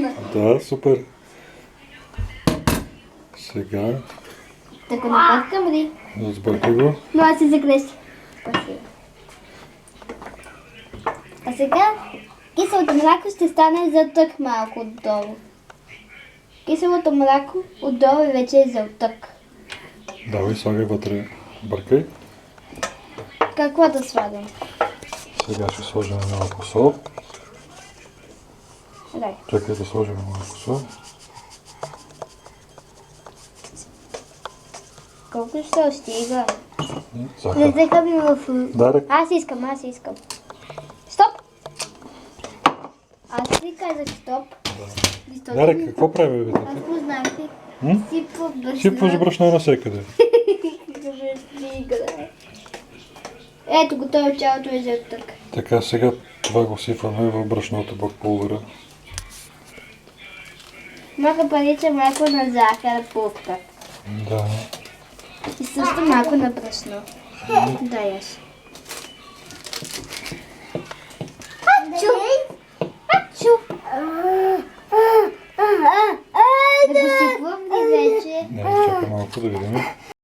сигурна. Да, супер. Сега Така не бъркам ли? разбъркай го. Но аз си загрещи. А сега киселото мляко ще стане зълтък малко отдолу. Киселото мляко отдолу вече е зълтък. Давай, слагай вътре. Бъркай. Какво да слагам? Сега ще сложим малко сол. Дай. Чакай да сложим малко сол. Колко ще стига? Захар. Влезеха ми в... Дарък. Аз искам. Стоп! Аз ви казах стоп. Защото Дарък, ми- какво прави, бе? Аз го знаех. М? Сипва брашна. Сипваш брашно навсекъде. Ето готово, цялото е зълтък. Така, сега това го сипваме в брашното бакпулвера. Малко парича малко на захар пупка. Да. И също малко на брашно. Дай аз. Ачу! Ачу! Да го сипвам ли вече? Не, чакай малко да видим.